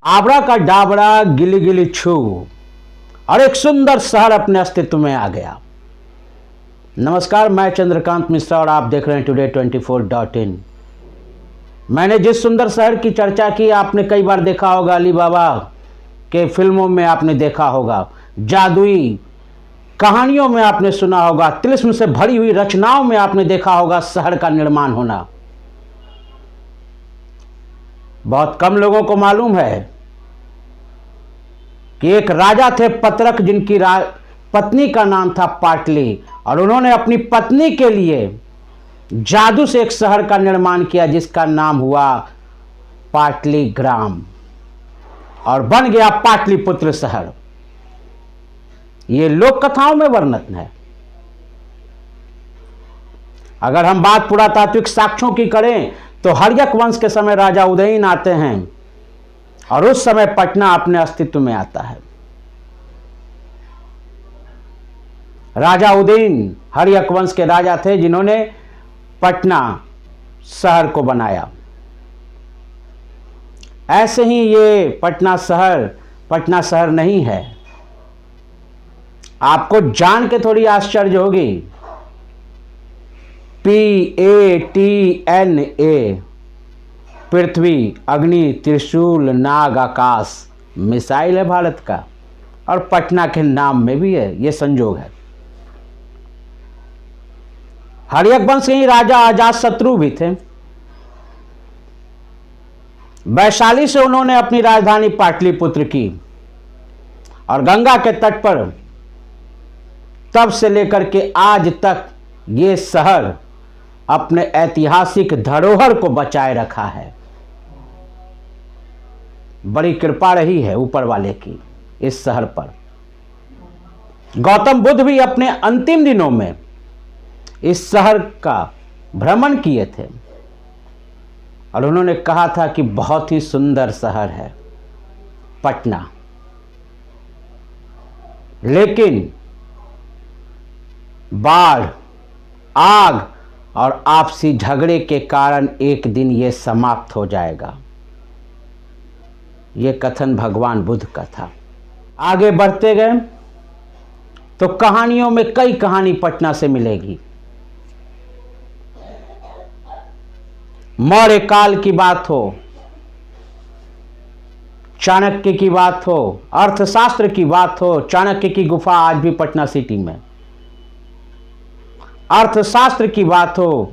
आबड़ा का डाबड़ा गिली गिली छू और एक सुंदर शहर अपने अस्तित्व में आ गया। नमस्कार, मैं चंद्रकांत मिश्रा और आप देख रहे हैं today24.in। मैंने जिस सुंदर शहर की चर्चा की आपने कई बार देखा होगा, अली बाबा के फिल्मों में आपने देखा होगा, जादुई कहानियों में आपने सुना होगा, तिलिस्म से भरी हुई रचनाओं में आपने देखा होगा शहर का निर्माण होना। बहुत कम लोगों को मालूम है कि एक राजा थे पत्रक, जिनकी पत्नी का नाम था पाटली, और उन्होंने अपनी पत्नी के लिए जादू से एक शहर का निर्माण किया जिसका नाम हुआ पाटली ग्राम और बन गया पाटलिपुत्र शहर। ये लोक कथाओं में वर्णित है। अगर हम बात पुरातात्विक साक्ष्यों की करें तो हर्यक वंश के समय राजा उदयन आते हैं और उस समय पटना अपने अस्तित्व में आता है। राजा उदयन हर्यक वंश के राजा थे जिन्होंने पटना शहर को बनाया। ऐसे ही ये पटना शहर नहीं है। आपको जान के थोड़ी आश्चर्य होगी, PATNA पृथ्वी, अग्नि, त्रिशूल, नाग, आकाश मिसाइल है भारत का, और पटना के नाम में भी है। ये संजोग है। हर्यक वंश के ही राजा अजातशत्रु भी थे। वैशाली से उन्होंने अपनी राजधानी पाटलिपुत्र की और गंगा के तट पर तब से लेकर के आज तक ये शहर अपने ऐतिहासिक धरोहर को बचाए रखा है। बड़ी कृपा रही है ऊपर वाले की इस शहर पर। गौतम बुद्ध भी अपने अंतिम दिनों में इस शहर का भ्रमण किए थे और उन्होंने कहा था कि बहुत ही सुंदर शहर है पटना, लेकिन बाढ़, आग और आपसी झगड़े के कारण एक दिन यह समाप्त हो जाएगा। यह कथन भगवान बुद्ध का था। आगे बढ़ते गए तो कहानियों में कई कहानी पटना से मिलेगी। मौर्य काल की बात हो, चाणक्य की बात हो, अर्थशास्त्र की बात हो। चाणक्य की गुफा आज भी पटना सिटी में। अर्थशास्त्र की बात हो,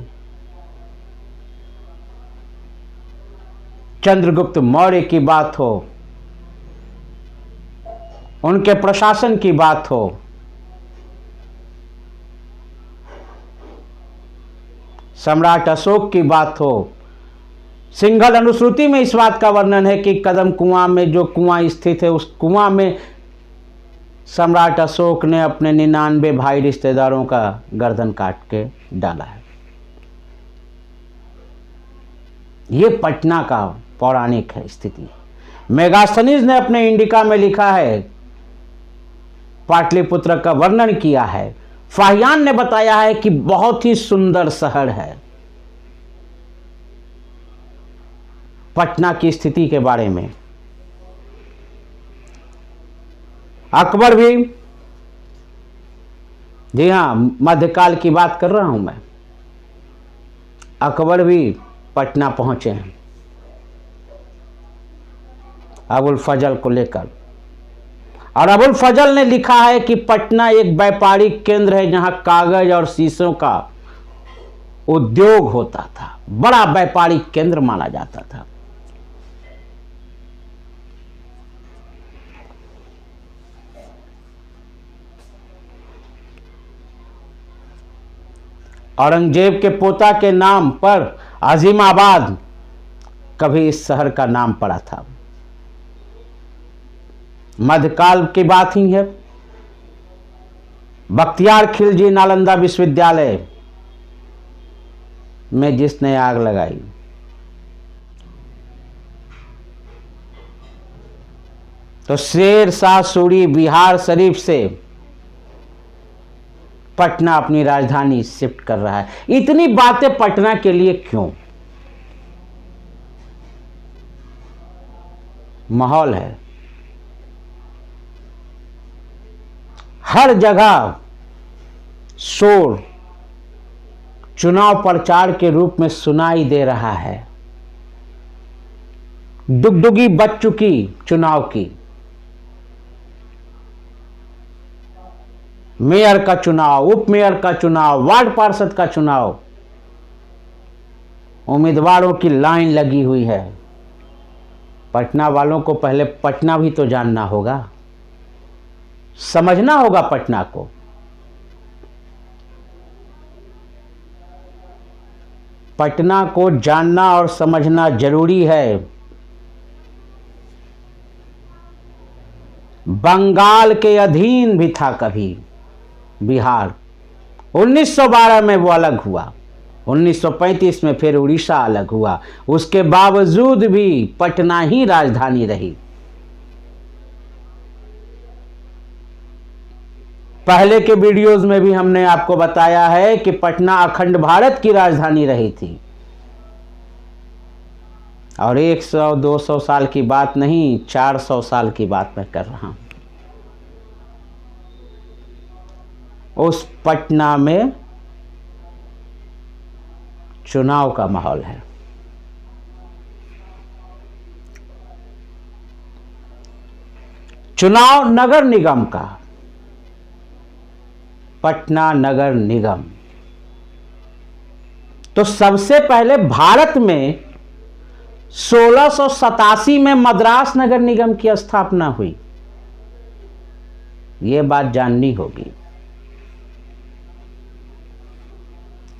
चंद्रगुप्त मौर्य की बात हो, उनके प्रशासन की बात हो, सम्राट अशोक की बात हो। सिंघल अनुश्रुति में इस बात का वर्णन है कि कदम कुआं में जो कुआं स्थित है, उस कुआं में सम्राट अशोक ने अपने 99 भाई रिश्तेदारों का गर्दन काट के डाला है। ये पटना का पौराणिक है स्थिति। मेगास्थनीज ने अपने इंडिका में लिखा है, पाटलिपुत्र का वर्णन किया है। फाहियान ने बताया है कि बहुत ही सुंदर शहर है। पटना की स्थिति के बारे में अकबर भी, जी हाँ, मध्यकाल की बात कर रहा हूं मैं, अकबर भी पटना पहुंचे हैं अबुल फजल को लेकर। और अबुल फजल ने लिखा है कि पटना एक व्यापारिक केंद्र है जहां कागज और शीशों का उद्योग होता था। बड़ा व्यापारिक केंद्र माना जाता था। औरंगजेब के पोता के नाम पर अजीमाबाद कभी इस शहर का नाम पड़ा था। मध्यकाल की बात ही है। बख्तियार खिलजी नालंदा विश्वविद्यालय में जिसने आग लगाई, तो शेर शाह सूरी बिहार शरीफ से पटना अपनी राजधानी शिफ्ट कर रहा है। इतनी बातें पटना के लिए क्यों? माहौल है। हर जगह शोर चुनाव प्रचार के रूप में सुनाई दे रहा है। डुगडुगी बज चुकी चुनाव की। मेयर का चुनाव, उप मेयर का चुनाव, वार्ड पार्षद का चुनाव, उम्मीदवारों की लाइन लगी हुई है। पटना वालों को पहले पटना भी तो जानना होगा, समझना होगा पटना को। पटना को जानना और समझना जरूरी है। बंगाल के अधीन भी था कभी बिहार। 1912 में वो अलग हुआ, 1935 में फिर उड़ीसा अलग हुआ। उसके बावजूद भी पटना ही राजधानी रही। पहले के वीडियोस में भी हमने आपको बताया है कि पटना अखंड भारत की राजधानी रही थी। और 100-200 साल की बात नहीं, 400 साल की बात मैं कर रहा हूं। उस पटना में चुनाव का माहौल है। चुनाव नगर निगम का, पटना नगर निगम। तो सबसे पहले भारत में 1687 में मद्रास नगर निगम की स्थापना हुई। यह बात जाननी होगी।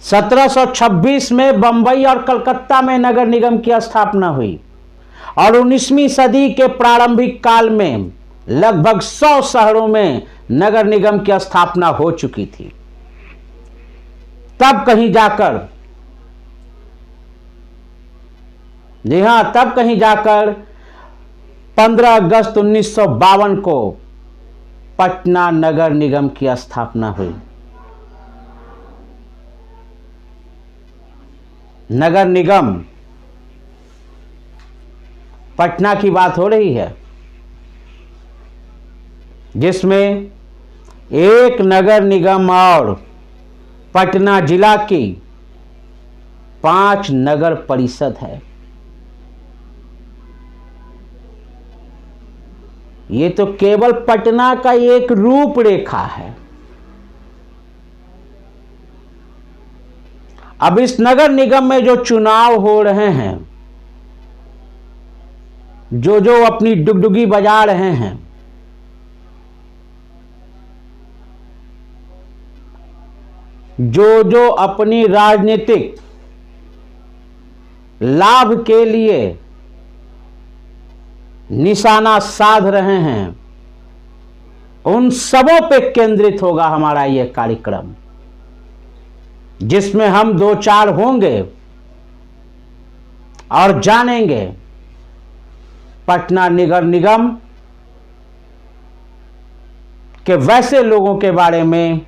1726 में बंबई और कलकत्ता में नगर निगम की स्थापना हुई। और 19वीं सदी के प्रारंभिक काल में लगभग 100 शहरों में नगर निगम की स्थापना हो चुकी थी। तब कहीं जाकर, जी हां, तब कहीं जाकर 15 अगस्त 1952 को पटना नगर निगम की स्थापना हुई। नगर निगम, पटना की बात हो रही है, जिसमें एक नगर निगम और पटना जिला की 5 नगर परिषद है। ये तो केवल पटना का एक रूपरेखा है। अब इस नगर निगम में जो चुनाव हो रहे हैं, जो जो अपनी डुगडुगी बजा रहे हैं, जो जो अपनी राजनीतिक लाभ के लिए निशाना साध रहे हैं, उन सबों पे केंद्रित होगा हमारा यह कार्यक्रम, जिसमें हम 2-4 होंगे और जानेंगे पटना नगर निगम के वैसे लोगों के बारे में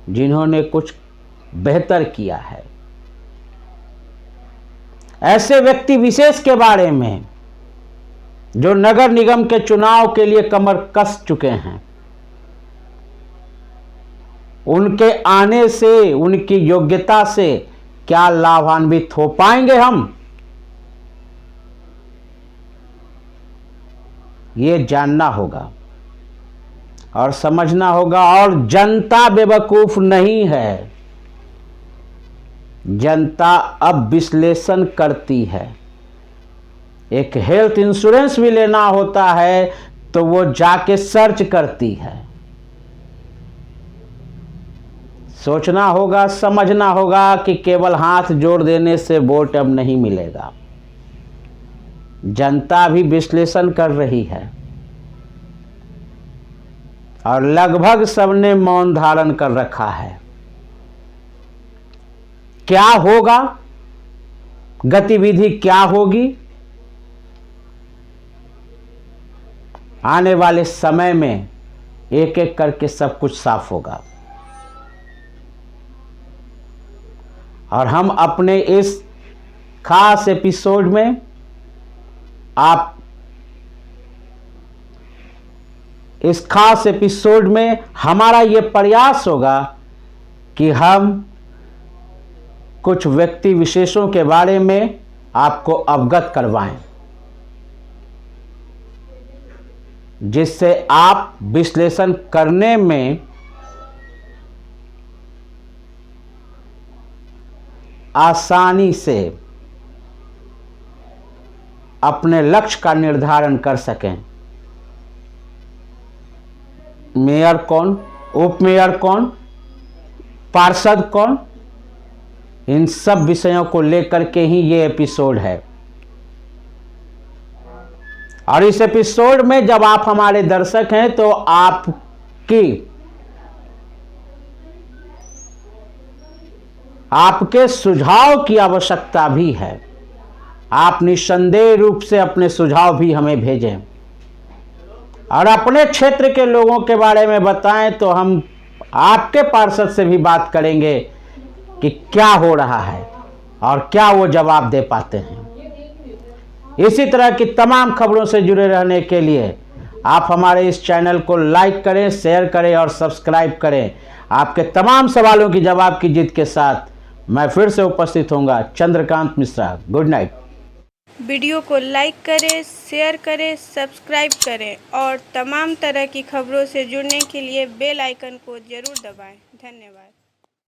जिन्होंने कुछ बेहतर किया है। ऐसे व्यक्ति विशेष के बारे में जो नगर निगम के चुनाव के लिए कमर कस चुके हैं। उनके आने से, उनकी योग्यता से क्या लाभान्वित हो पाएंगे हम, ये जानना होगा और समझना होगा। और जनता बेवकूफ नहीं है। जनता अब विश्लेषण करती है। एक हेल्थ इंश्योरेंस भी लेना होता है तो वो जाके सर्च करती है। सोचना होगा, समझना होगा कि केवल हाथ जोड़ देने से वोट अब नहीं मिलेगा। जनता भी विश्लेषण कर रही है और लगभग सबने मौन धारण कर रखा है। क्या होगा, गतिविधि क्या होगी, आने वाले समय में एक एक करके सब कुछ साफ होगा। और हम अपने इस खास एपिसोड में आप इस खास एपिसोड में हमारा ये प्रयास होगा कि हम कुछ व्यक्ति विशेषों के बारे में आपको अवगत करवाएं, जिससे आप विश्लेषण करने में आसानी से अपने लक्ष्य का निर्धारण कर सकें। मेयर कौन, उप मेयर कौन, पार्षद कौन, इन सब विषयों को लेकर के ही ये एपिसोड है। और इस एपिसोड में जब आप हमारे दर्शक हैं तो आपके सुझाव की आवश्यकता भी है। आप निस्संदेह रूप से अपने सुझाव भी हमें भेजें और अपने क्षेत्र के लोगों के बारे में बताएं, तो हम आपके पार्षद से भी बात करेंगे कि क्या हो रहा है और क्या वो जवाब दे पाते हैं। इसी तरह की तमाम खबरों से जुड़े रहने के लिए आप हमारे इस चैनल को लाइक करें, शेयर करें और सब्सक्राइब करें। आपके तमाम सवालों की जवाब की जीत के साथ मैं फिर से उपस्थित होऊंगा, Chandrakant Mishra. Good night. Video को लाइक करें, शेयर करें, सब्सक्राइब करें और तमाम तरह की खबरों से जुड़ने के लिए बेल आइकन को ज़रूर दबाएं। धन्यवाद।